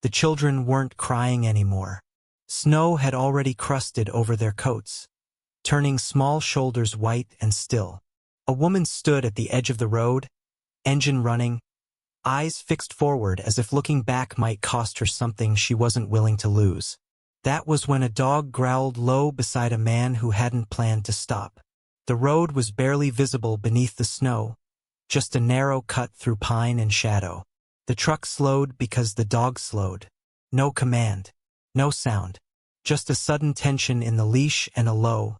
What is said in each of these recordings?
The children weren't crying anymore. Snow had already crusted over their coats, turning small shoulders white and still. A woman stood at the edge of the road, engine running, eyes fixed forward as if looking back might cost her something she wasn't willing to lose. That was when a dog growled low beside a man who hadn't planned to stop. The road was barely visible beneath the snow, just a narrow cut through pine and shadow. The truck slowed because the dog slowed. No command, no sound, just a sudden tension in the leash and a low,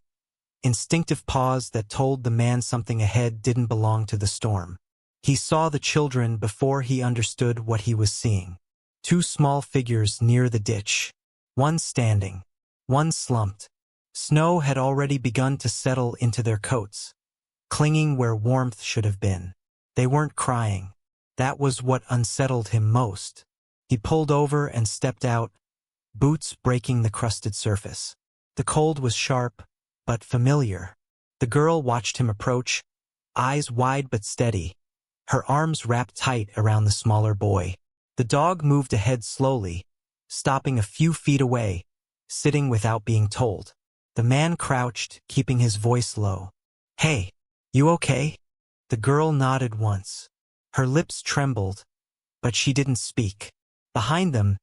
instinctive pause that told the man something ahead didn't belong to the storm. He saw the children before he understood what he was seeing. Two small figures near the ditch. One standing, one slumped. Snow had already begun to settle into their coats, clinging where warmth should have been. They weren't crying. That was what unsettled him most. He pulled over and stepped out, boots breaking the crusted surface. The cold was sharp, but familiar. The girl watched him approach, eyes wide but steady, her arms wrapped tight around the smaller boy. The dog moved ahead slowly, stopping a few feet away, sitting without being told. The man crouched, keeping his voice low. "Hey, you okay?" The girl nodded once. Her lips trembled, but she didn't speak. Behind them,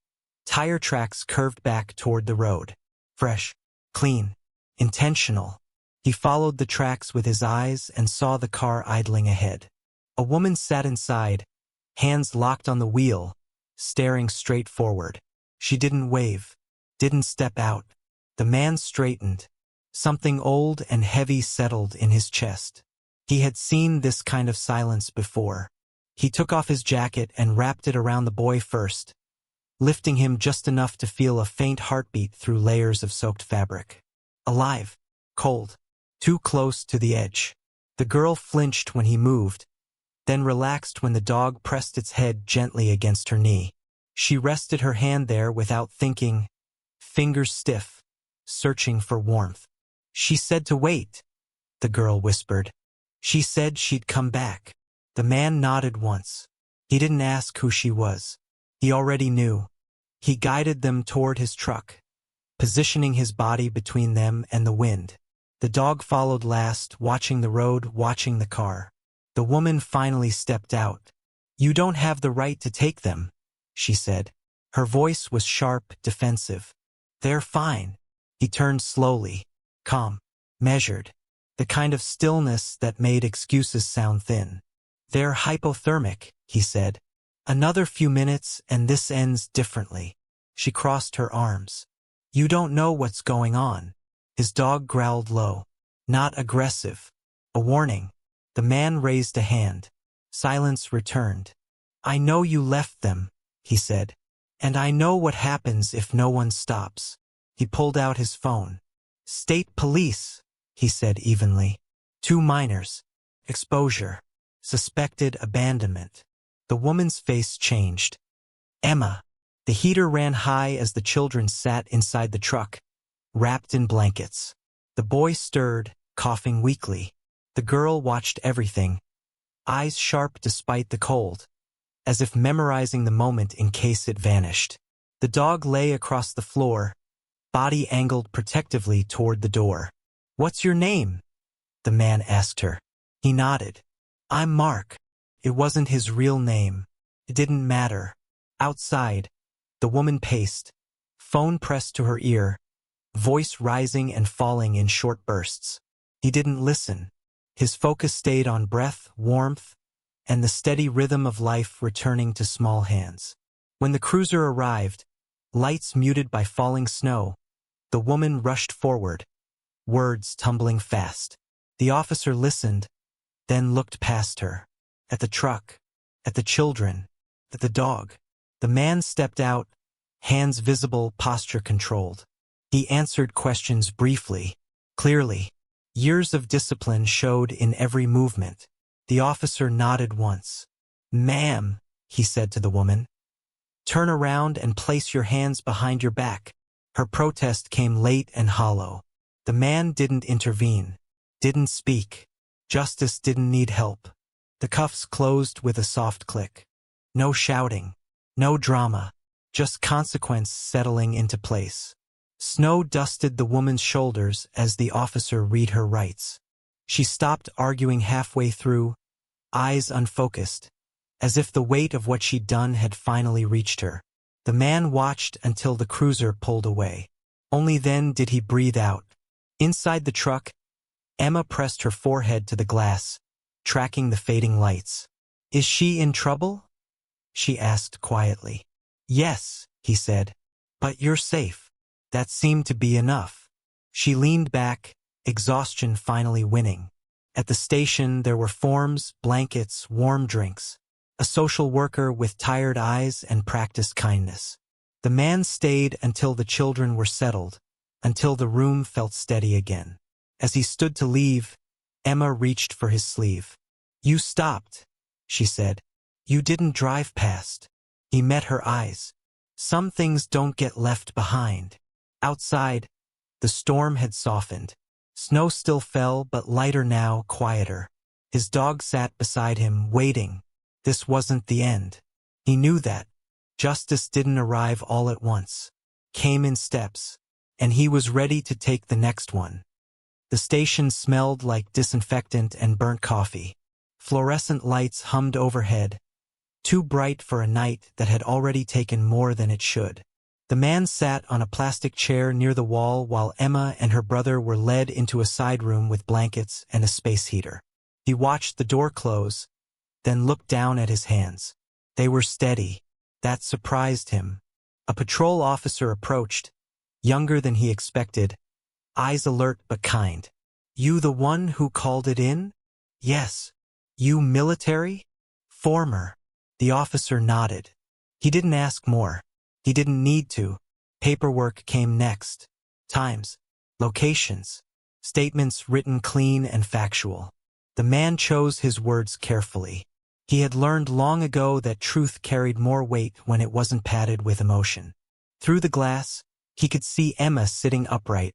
tire tracks curved back toward the road. Fresh, clean, intentional. He followed the tracks with his eyes and saw the car idling ahead. A woman sat inside, hands locked on the wheel, staring straight forward. She didn't wave, didn't step out. The man straightened. Something old and heavy settled in his chest. He had seen this kind of silence before. He took off his jacket and wrapped it around the boy first, lifting him just enough to feel a faint heartbeat through layers of soaked fabric. Alive, cold, too close to the edge. The girl flinched when he moved, then relaxed when the dog pressed its head gently against her knee. She rested her hand there without thinking, fingers stiff, searching for warmth. "She said to wait," the girl whispered. "She said she'd come back." The man nodded once. He didn't ask who she was. He already knew. He guided them toward his truck, positioning his body between them and the wind. The dog followed last, watching the road, watching the car. The woman finally stepped out. "You don't have the right to take them," she said. Her voice was sharp, defensive. "They're fine." He turned slowly, calm, measured, the kind of stillness that made excuses sound thin. "They're hypothermic," he said. "Another few minutes and this ends differently." She crossed her arms. "You don't know what's going on." His dog growled low. Not aggressive. A warning. The man raised a hand. Silence returned. "I know you left them," he said. "And I know what happens if no one stops." He pulled out his phone. "State police," he said evenly. "Two minors. Exposure. Suspected abandonment." The woman's face changed. "Emma." The heater ran high as the children sat inside the truck, wrapped in blankets. The boy stirred, coughing weakly. The girl watched everything, eyes sharp despite the cold, as if memorizing the moment in case it vanished. The dog lay across the floor, body angled protectively toward the door. "What's your name?" the man asked her. He nodded. "I'm Mark." It wasn't his real name. It didn't matter. Outside, the woman paced, phone pressed to her ear, voice rising and falling in short bursts. He didn't listen. His focus stayed on breath, warmth, and the steady rhythm of life returning to small hands. When the cruiser arrived, lights muted by falling snow, the woman rushed forward, words tumbling fast. The officer listened, then looked past her, at the truck, at the children, at the dog. The man stepped out, hands visible, posture controlled. He answered questions briefly, clearly. Years of discipline showed in every movement. The officer nodded once. "Ma'am," he said to the woman, "turn around and place your hands behind your back." Her protest came late and hollow. The man didn't intervene, didn't speak. Justice didn't need help. The cuffs closed with a soft click. No shouting, no drama, just consequence settling into place. Snow dusted the woman's shoulders as the officer read her rights. She stopped arguing halfway through, eyes unfocused, as if the weight of what she'd done had finally reached her. The man watched until the cruiser pulled away. Only then did he breathe out. Inside the truck, Emma pressed her forehead to the glass, tracking the fading lights. "Is she in trouble?" she asked quietly. "Yes," he said, "but you're safe." That seemed to be enough. She leaned back, exhaustion finally winning. At the station there were forms, blankets, warm drinks. A social worker with tired eyes and practiced kindness. The man stayed until the children were settled, until the room felt steady again. As he stood to leave, Emma reached for his sleeve. "You stopped," she said. "You didn't drive past." He met her eyes. Some things don't get left behind. Outside, the storm had softened. Snow still fell, but lighter now, quieter. His dog sat beside him, waiting. This wasn't the end. He knew that. Justice didn't arrive all at once. Came in steps, and he was ready to take the next one. The station smelled like disinfectant and burnt coffee. Fluorescent lights hummed overhead, too bright for a night that had already taken more than it should. The man sat on a plastic chair near the wall while Emma and her brother were led into a side room with blankets and a space heater. He watched the door close, then looked down at his hands. They were steady. That surprised him. A patrol officer approached, younger than he expected, eyes alert but kind. "You the one who called it in?" "Yes." "You military?" "Former." The officer nodded. He didn't ask more. He didn't need to. Paperwork came next. Times, locations, statements written clean and factual. The man chose his words carefully. He had learned long ago that truth carried more weight when it wasn't padded with emotion. Through the glass, he could see Emma sitting upright,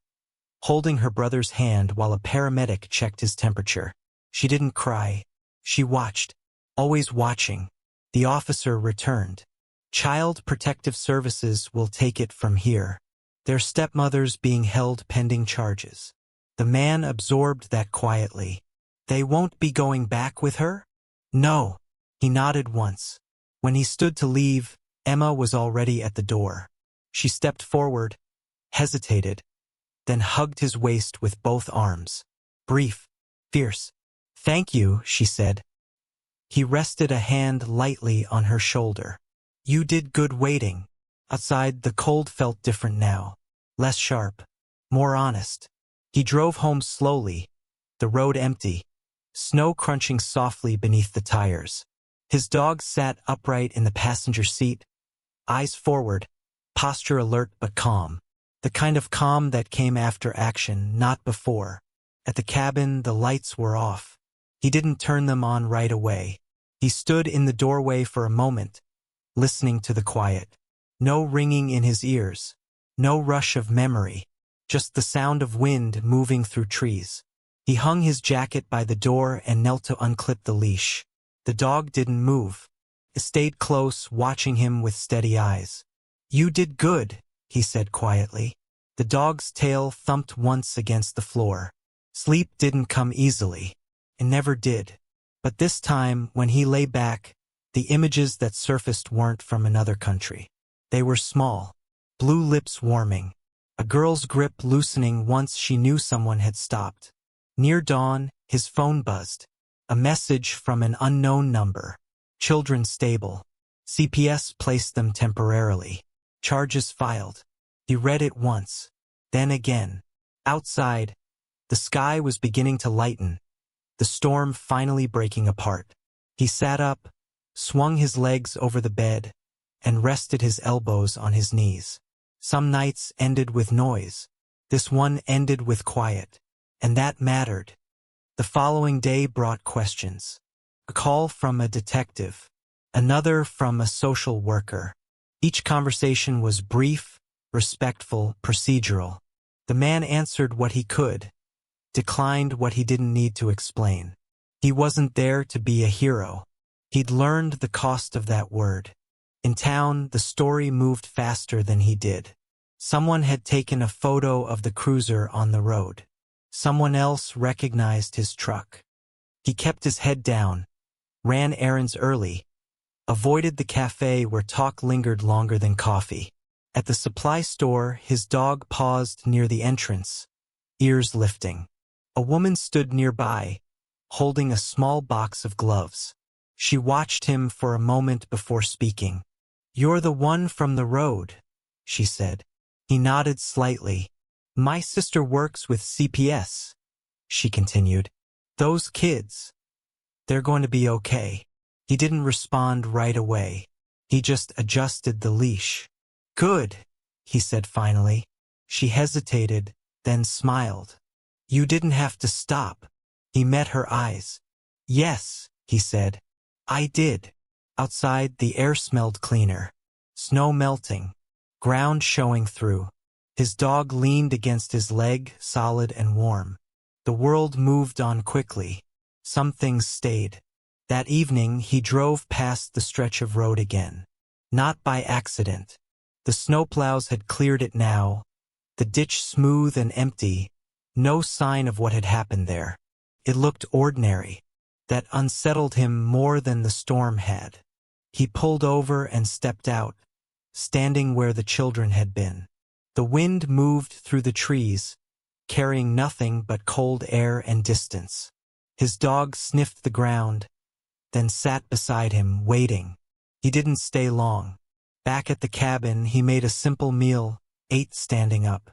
holding her brother's hand while a paramedic checked his temperature. She didn't cry. She watched, always watching. The officer returned. "Child Protective Services will take it from here. Their stepmother's being held pending charges." The man absorbed that quietly. "They won't be going back with her?" "No." He nodded once. When he stood to leave, Emma was already at the door. She stepped forward, hesitated, then hugged his waist with both arms. Brief, fierce. "Thank you," she said. He rested a hand lightly on her shoulder. "You did good waiting." Outside, the cold felt different now. Less sharp, more honest. He drove home slowly, the road empty, snow crunching softly beneath the tires. His dog sat upright in the passenger seat, eyes forward, posture alert but calm. The kind of calm that came after action, not before. At the cabin, the lights were off. He didn't turn them on right away. He stood in the doorway for a moment, listening to the quiet. No ringing in his ears, no rush of memory, just the sound of wind moving through trees. He hung his jacket by the door and knelt to unclip the leash. The dog didn't move. It stayed close, watching him with steady eyes. "You did good," he said quietly. The dog's tail thumped once against the floor. Sleep didn't come easily. It never did. But this time, when he lay back, the images that surfaced weren't from another country. They were small, blue lips warming, a girl's grip loosening once she knew someone had stopped. Near dawn, his phone buzzed. A message from an unknown number. Children stable. CPS placed them temporarily. Charges filed. He read it once, then again. Outside, the sky was beginning to lighten, the storm finally breaking apart. He sat up, swung his legs over the bed, and rested his elbows on his knees. Some nights ended with noise. This one ended with quiet. And that mattered. The following day brought questions. A call from a detective. Another from a social worker. Each conversation was brief, respectful, procedural. The man answered what he could, declined what he didn't need to explain. He wasn't there to be a hero. He'd learned the cost of that word. In town, the story moved faster than he did. Someone had taken a photo of the cruiser on the road. Someone else recognized his truck. He kept his head down, ran errands early, avoided the cafe where talk lingered longer than coffee. At the supply store, his dog paused near the entrance, ears lifting. A woman stood nearby, holding a small box of gloves. She watched him for a moment before speaking. "You're the one from the road," she said. He nodded slightly. "My sister works with CPS," she continued. "Those kids, they're going to be okay." He didn't respond right away. He just adjusted the leash. "Good," he said finally. She hesitated, then smiled. "You didn't have to stop." He met her eyes. "Yes," he said. "I did." Outside, the air smelled cleaner. Snow melting, ground showing through. His dog leaned against his leg, solid and warm. The world moved on quickly. Some things stayed. That evening, he drove past the stretch of road again. Not by accident. The snowplows had cleared it now, the ditch smooth and empty, no sign of what had happened there. It looked ordinary. That unsettled him more than the storm had. He pulled over and stepped out, standing where the children had been. The wind moved through the trees, carrying nothing but cold air and distance. His dog sniffed the ground, then sat beside him, waiting. He didn't stay long. Back at the cabin, he made a simple meal, ate standing up.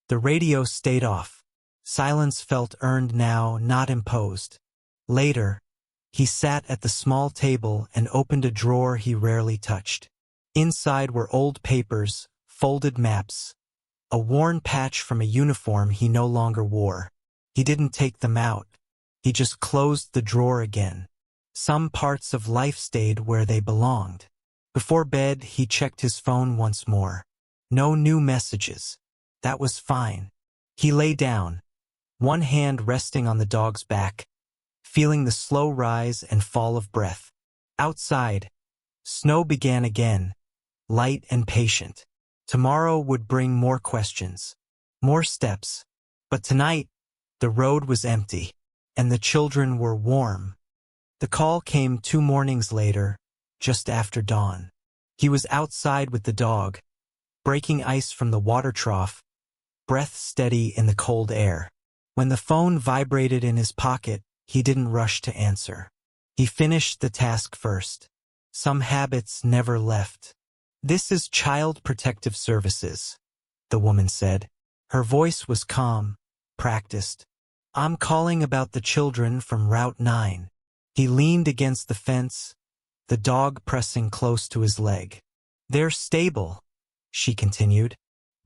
The radio stayed off. Silence felt earned now, not imposed. Later, he sat at the small table and opened a drawer he rarely touched. Inside were old papers, folded maps, a worn patch from a uniform he no longer wore. He didn't take them out. He just closed the drawer again. Some parts of life stayed where they belonged. Before bed, he checked his phone once more. No new messages. That was fine. He lay down, one hand resting on the dog's back, feeling the slow rise and fall of breath. Outside, snow began again, light and patient. Tomorrow would bring more questions, more steps. But tonight, the road was empty, and the children were warm. The call came 2 mornings later, just after dawn. He was outside with the dog, breaking ice from the water trough, breath steady in the cold air. When the phone vibrated in his pocket, he didn't rush to answer. He finished the task first. Some habits never left. "This is Child Protective Services," the woman said. Her voice was calm, practiced. "I'm calling about the children from Route 9. He leaned against the fence, the dog pressing close to his leg. "They're stable," she continued.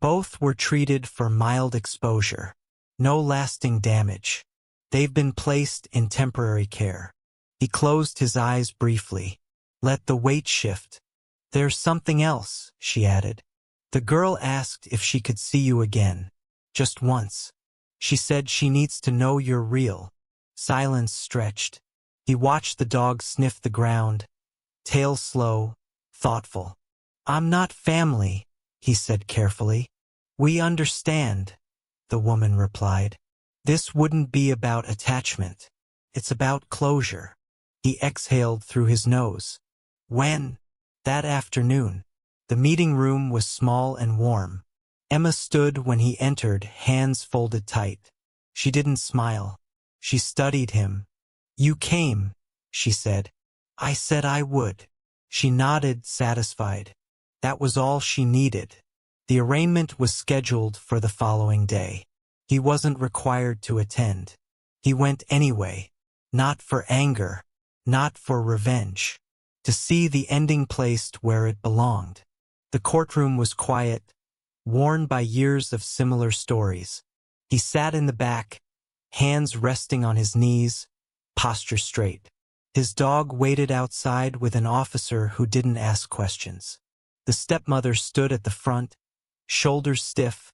"Both were treated for mild exposure. No lasting damage. They've been placed in temporary care." He closed his eyes briefly. Let the weight shift. "There's something else," she added. "The girl asked if she could see you again. Just once. She said she needs to know you're real." Silence stretched. He watched the dog sniff the ground, tail slow, thoughtful. "I'm not family," he said carefully. "We understand," the woman replied. "This wouldn't be about attachment. It's about closure." He exhaled through his nose. "When?" "That afternoon." The meeting room was small and warm. Emma stood when he entered, hands folded tight. She didn't smile. She studied him. "You came," she said. "I said I would." She nodded, satisfied. That was all she needed. The arraignment was scheduled for the following day. He wasn't required to attend. He went anyway. Not for anger. Not for revenge. To see the ending placed where it belonged. The courtroom was quiet, worn by years of similar stories. He sat in the back, hands resting on his knees, posture straight. His dog waited outside with an officer who didn't ask questions. The stepmother stood at the front, shoulders stiff,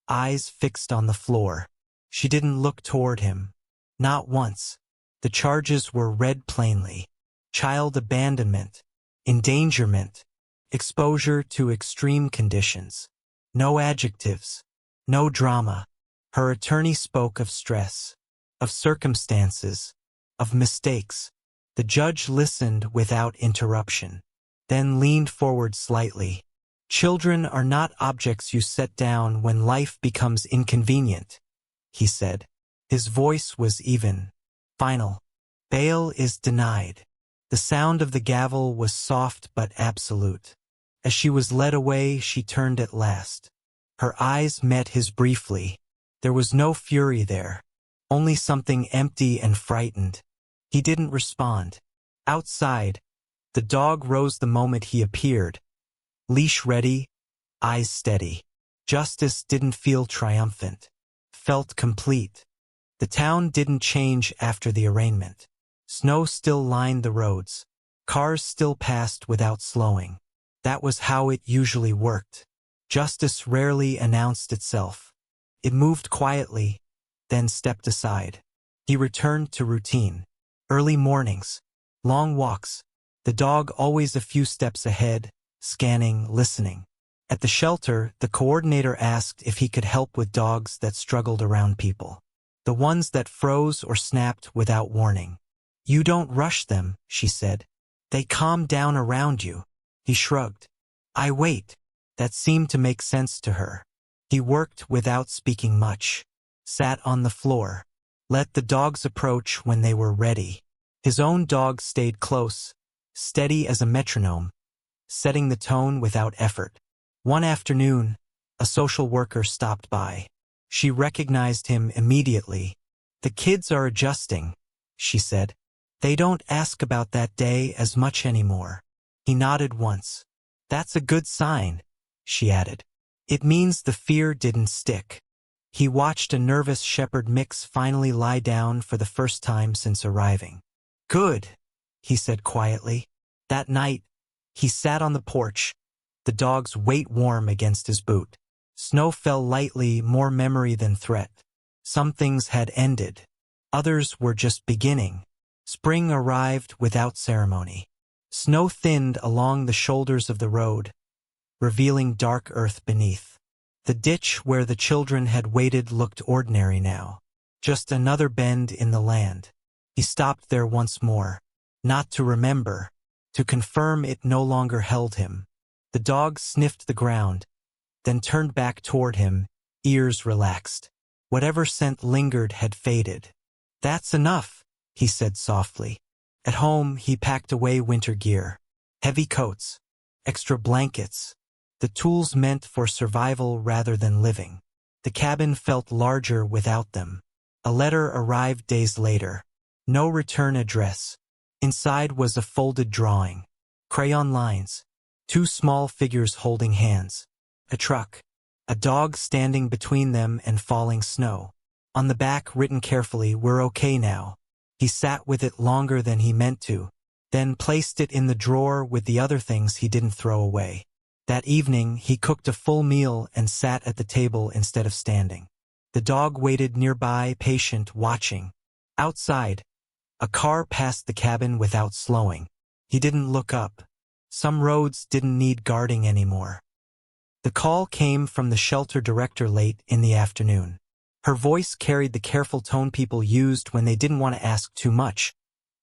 eyes fixed on the floor. She didn't look toward him. Not once. The charges were read plainly. Child abandonment, endangerment, exposure to extreme conditions. No adjectives. No drama. Her attorney spoke of stress, of circumstances, of mistakes. The judge listened without interruption, then leaned forward slightly. Children are not objects you set down when life becomes inconvenient, he said. His voice was even, final. Bail is denied. The sound of the gavel was soft but absolute. As she was led away, she turned at last. Her eyes met his briefly. There was no fury there, only something empty and frightened. He didn't respond. Outside, the dog rose the moment he appeared, leash ready, eyes steady. Justice didn't feel triumphant, felt complete. The town didn't change after the arraignment. Snow still lined the roads. Cars still passed without slowing. That was how it usually worked. Justice rarely announced itself. It moved quietly, then stepped aside. He returned to routine. Early mornings, long walks, the dog always a few steps ahead, scanning, listening. At the shelter, the coordinator asked if he could help with dogs that struggled around people. The ones that froze or snapped without warning. You don't rush them, she said. They calm down around you. He shrugged. I wait. That seemed to make sense to her. He worked without speaking much. Sat on the floor. Let the dogs approach when they were ready. His own dog stayed close, steady as a metronome, setting the tone without effort. One afternoon, a social worker stopped by. She recognized him immediately. The kids are adjusting, she said. They don't ask about that day as much anymore. He nodded once. That's a good sign, she added. It means the fear didn't stick. He watched a nervous shepherd mix finally lie down for the first time since arriving. Good, he said quietly. That night, he sat on the porch, the dog's weight warm against his boot. Snow fell lightly, more memory than threat. Some things had ended. Others were just beginning. Spring arrived without ceremony. Snow thinned along the shoulders of the road, revealing dark earth beneath. The ditch where the children had waited looked ordinary now. Just another bend in the land. He stopped there once more. Not to remember, to confirm it no longer held him. The dog sniffed the ground, then turned back toward him, ears relaxed. Whatever scent lingered had faded. That's enough, he said softly. At home, he packed away winter gear. Heavy coats, extra blankets, the tools meant for survival rather than living. The cabin felt larger without them. A letter arrived days later. No return address. Inside was a folded drawing. Crayon lines. 2 small figures holding hands. A truck. A dog standing between them and falling snow. On the back, written carefully, "We're okay now." He sat with it longer than he meant to, then placed it in the drawer with the other things he didn't throw away. That evening, he cooked a full meal and sat at the table instead of standing. The dog waited nearby, patient, watching. Outside, a car passed the cabin without slowing. He didn't look up. Some roads didn't need guarding anymore. The call came from the shelter director late in the afternoon. Her voice carried the careful tone people used when they didn't want to ask too much,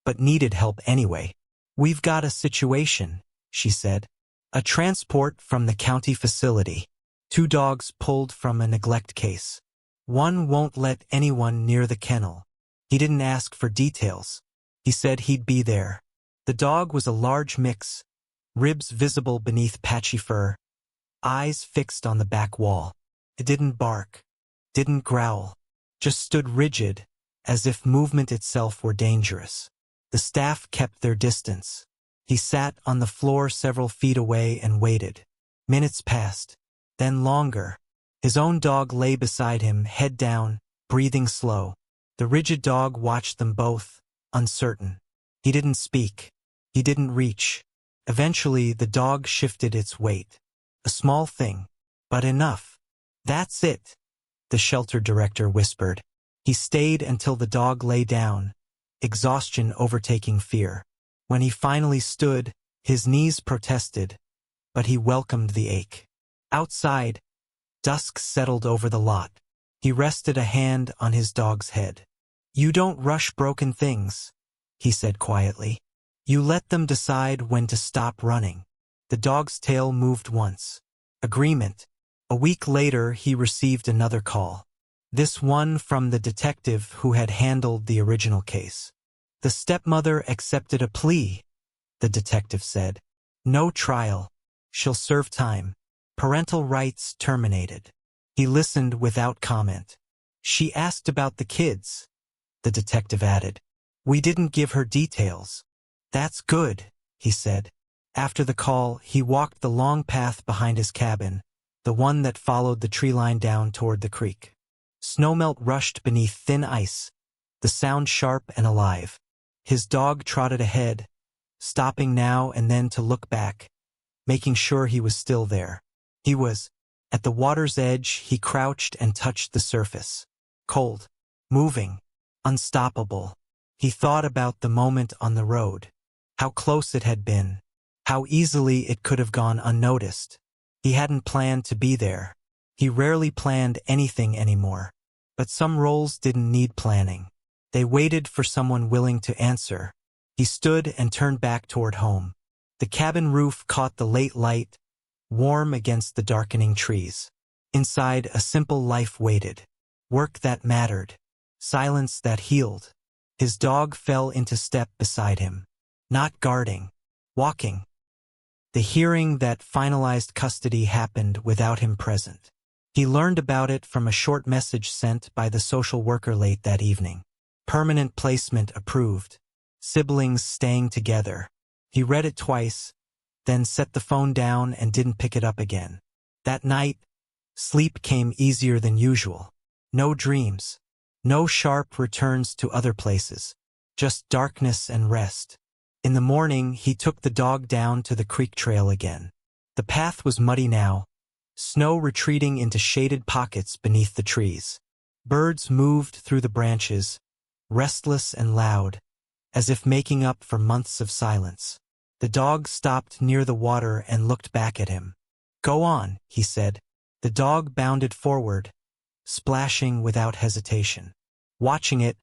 but needed help anyway. "We've got a situation," she said. "A transport from the county facility. 2 dogs pulled from a neglect case. One won't let anyone near the kennel." He didn't ask for details. He said he'd be there. The dog was a large mix, ribs visible beneath patchy fur, eyes fixed on the back wall. It didn't bark, didn't growl, just stood rigid, as if movement itself were dangerous. The staff kept their distance. He sat on the floor several feet away and waited. Minutes passed, then longer. His own dog lay beside him, head down, breathing slow. The rigid dog watched them both, uncertain. He didn't speak. He didn't reach. Eventually, the dog shifted its weight. A small thing, but enough. "That's it," the shelter director whispered. He stayed until the dog lay down, exhaustion overtaking fear. When he finally stood, his knees protested, but he welcomed the ache. Outside, dusk settled over the lot. He rested a hand on his dog's head. "You don't rush broken things," he said quietly. "You let them decide when to stop running." The dog's tail moved once. Agreement. A week later, he received another call. This one from the detective who had handled the original case. "The stepmother accepted a plea," the detective said. "No trial. She'll serve time. Parental rights terminated." He listened without comment. "She asked about the kids," the detective added. "We didn't give her details." "That's good," he said. After the call, he walked the long path behind his cabin, the one that followed the tree line down toward the creek. Snowmelt rushed beneath thin ice, the sound sharp and alive. His dog trotted ahead, stopping now and then to look back, making sure he was still there. He was. At the water's edge, he crouched and touched the surface. Cold, moving, unstoppable. He thought about the moment on the road, how close it had been, how easily it could have gone unnoticed. He hadn't planned to be there. He rarely planned anything anymore. But some roles didn't need planning. They waited for someone willing to answer. He stood and turned back toward home. The cabin roof caught the late light, warm against the darkening trees. Inside, a simple life waited. Work that mattered. Silence that healed. His dog fell into step beside him. Not guarding. Walking. The hearing that finalized custody happened without him present. He learned about it from a short message sent by the social worker late that evening. Permanent placement approved. Siblings staying together. He read it twice, then set the phone down and didn't pick it up again. That night, sleep came easier than usual. No dreams. No sharp returns to other places. Just darkness and rest. In the morning, he took the dog down to the creek trail again. The path was muddy now, snow retreating into shaded pockets beneath the trees. Birds moved through the branches, restless and loud, as if making up for months of silence. The dog stopped near the water and looked back at him. "Go on," he said. The dog bounded forward, splashing without hesitation. Watching it,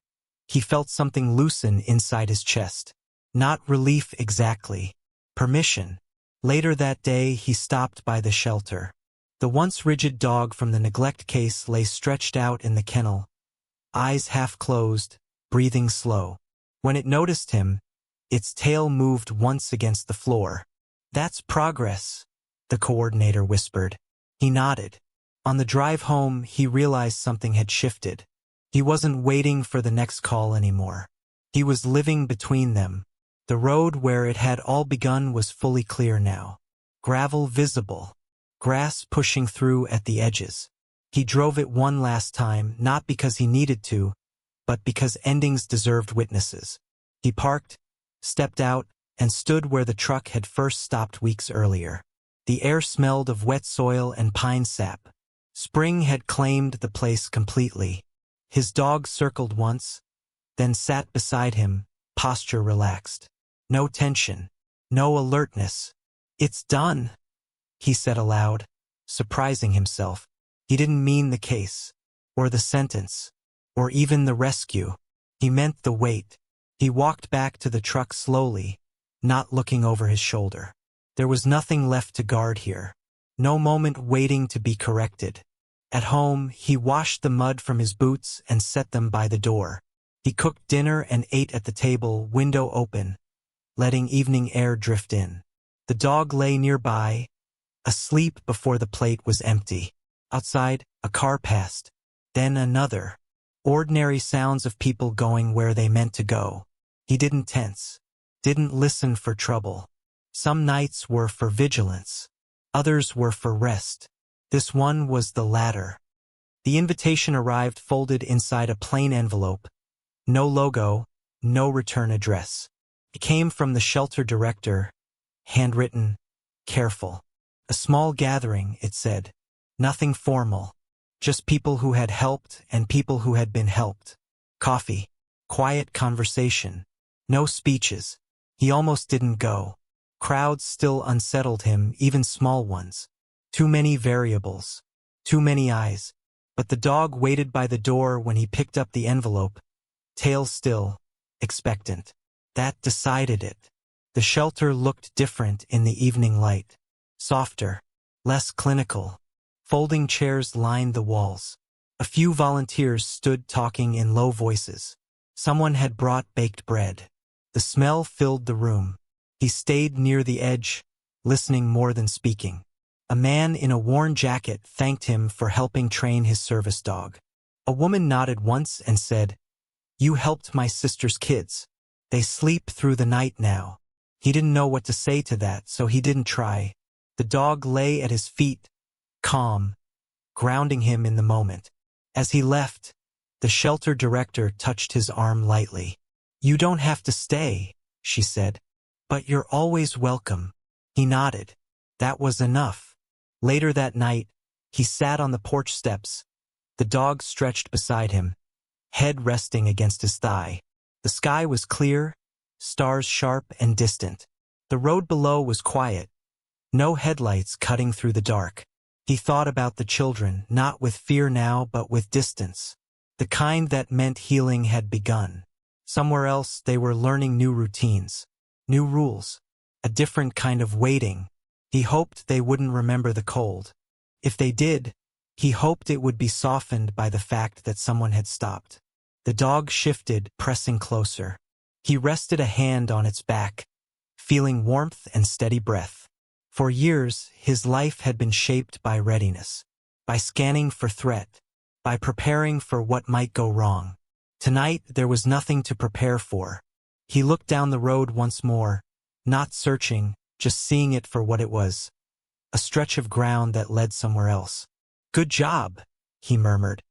he felt something loosen inside his chest. Not relief exactly. Permission. Later that day, he stopped by the shelter. The once rigid dog from the neglect case lay stretched out in the kennel, eyes half closed, breathing slow. When it noticed him, its tail moved once against the floor. "That's progress," the coordinator whispered. He nodded. On the drive home, he realized something had shifted. He wasn't waiting for the next call anymore. He was living between them. The road where it had all begun was fully clear now. Gravel visible. Grass pushing through at the edges. He drove it one last time, not because he needed to, but because endings deserved witnesses. He parked, stepped out, and stood where the truck had first stopped weeks earlier. The air smelled of wet soil and pine sap. Spring had claimed the place completely. His dog circled once, then sat beside him, posture relaxed. No tension, no alertness. "It's done," he said aloud, surprising himself. He didn't mean the case, or the sentence, or even the rescue. He meant the wait. He walked back to the truck slowly, not looking over his shoulder. There was nothing left to guard here. No moment waiting to be corrected. At home, he washed the mud from his boots and set them by the door. He cooked dinner and ate at the table, window open, letting evening air drift in. The dog lay nearby, asleep before the plate was empty. Outside, a car passed. Then another. Ordinary sounds of people going where they meant to go. He didn't tense. Didn't listen for trouble. Some nights were for vigilance. Others were for rest. This one was the latter. The invitation arrived folded inside a plain envelope. No logo, no return address. It came from the shelter director, handwritten, careful. A small gathering, it said. Nothing formal. Just people who had helped and people who had been helped. Coffee. Quiet conversation. No speeches. He almost didn't go. Crowds still unsettled him, even small ones. Too many variables. Too many eyes. But the dog waited by the door when he picked up the envelope, tail still, expectant. That decided it. The shelter looked different in the evening light. Softer. Less clinical. Folding chairs lined the walls. A few volunteers stood talking in low voices. Someone had brought baked bread. The smell filled the room. He stayed near the edge, listening more than speaking. A man in a worn jacket thanked him for helping train his service dog. A woman nodded once and said, "You helped my sister's kids. They sleep through the night now." He didn't know what to say to that, so he didn't try. The dog lay at his feet, calm, grounding him in the moment. As he left, the shelter director touched his arm lightly. "You don't have to stay," she said. "But you're always welcome." He nodded. That was enough. Later that night, he sat on the porch steps, the dog stretched beside him, head resting against his thigh. The sky was clear, stars sharp and distant. The road below was quiet, no headlights cutting through the dark. He thought about the children, not with fear now, but with distance. The kind that meant healing had begun. Somewhere else, they were learning new routines, new rules, a different kind of waiting. He hoped they wouldn't remember the cold. If they did, he hoped it would be softened by the fact that someone had stopped. The dog shifted, pressing closer. He rested a hand on its back, feeling warmth and steady breath. For years, his life had been shaped by readiness, by scanning for threat, by preparing for what might go wrong. Tonight, there was nothing to prepare for. He looked down the road once more, not searching, just seeing it for what it was. A stretch of ground that led somewhere else. "Good job," he murmured.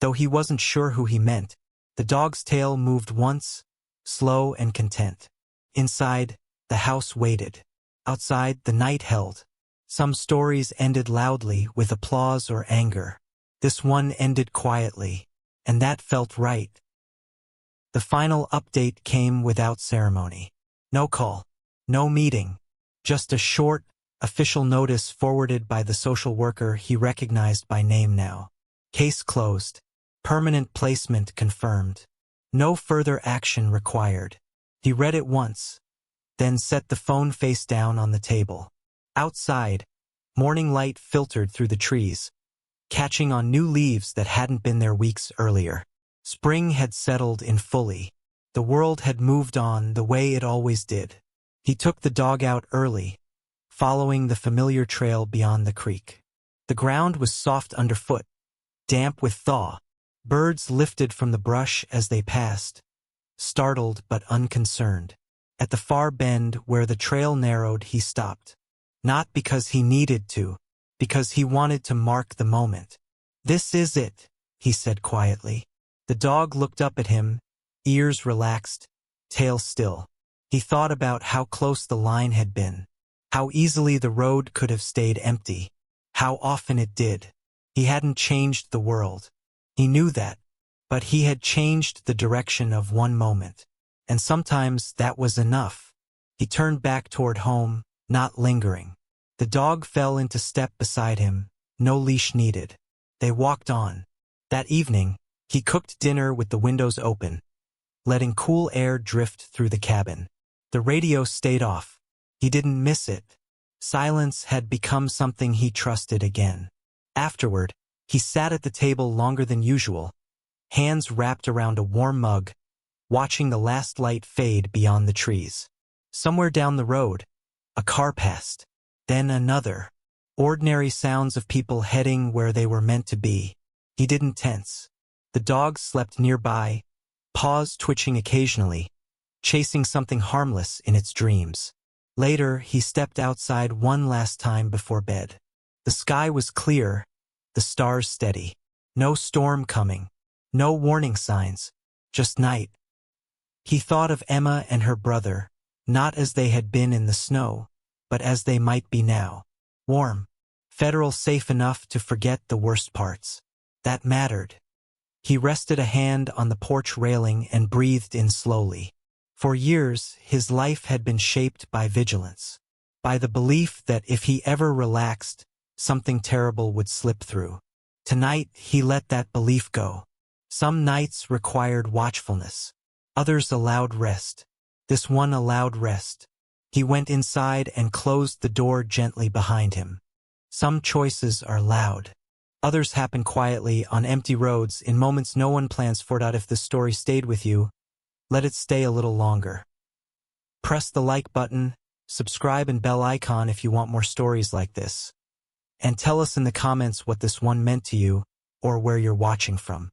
Though he wasn't sure who he meant, the dog's tail moved once, slow and content. Inside, the house waited. Outside, the night held. Some stories ended loudly with applause or anger. This one ended quietly, and that felt right. The final update came without ceremony. No call, no meeting, just a short, official notice forwarded by the social worker he recognized by name now. Case closed. Permanent placement confirmed. No further action required. He read it once, then set the phone face down on the table. Outside, morning light filtered through the trees, catching on new leaves that hadn't been there weeks earlier. Spring had settled in fully. The world had moved on the way it always did. He took the dog out early, following the familiar trail beyond the creek. The ground was soft underfoot, damp with thaw. Birds lifted from the brush as they passed, startled but unconcerned. At the far bend where the trail narrowed, he stopped. Not because he needed to, because he wanted to mark the moment. "This is it," he said quietly. The dog looked up at him, ears relaxed, tail still. He thought about how close the line had been, how easily the road could have stayed empty, how often it did. He hadn't changed the world. He knew that, but he had changed the direction of one moment. And sometimes that was enough. He turned back toward home, not lingering. The dog fell into step beside him, no leash needed. They walked on. That evening, he cooked dinner with the windows open, letting cool air drift through the cabin. The radio stayed off. He didn't miss it. Silence had become something he trusted again. Afterward, he sat at the table longer than usual, hands wrapped around a warm mug, watching the last light fade beyond the trees. Somewhere down the road, a car passed, then another. Ordinary sounds of people heading where they were meant to be. He didn't tense. The dog slept nearby, paws twitching occasionally, chasing something harmless in its dreams. Later, he stepped outside one last time before bed. The sky was clear, the stars steady. No storm coming, no warning signs, just night. He thought of Emma and her brother, not as they had been in the snow, but as they might be now. Warm, federal, safe enough to forget the worst parts. That mattered. He rested a hand on the porch railing and breathed in slowly. For years, his life had been shaped by vigilance. by the belief that if he ever relaxed, something terrible would slip through. Tonight, he let that belief go. Some nights required watchfulness. Others allowed rest. This one allowed rest. He went inside and closed the door gently behind him. Some choices are loud. Others happen quietly on empty roads in moments no one plans for. If this story stayed with you, let it stay a little longer. Press the like button, subscribe and bell icon if you want more stories like this. And tell us in the comments what this one meant to you or where you're watching from.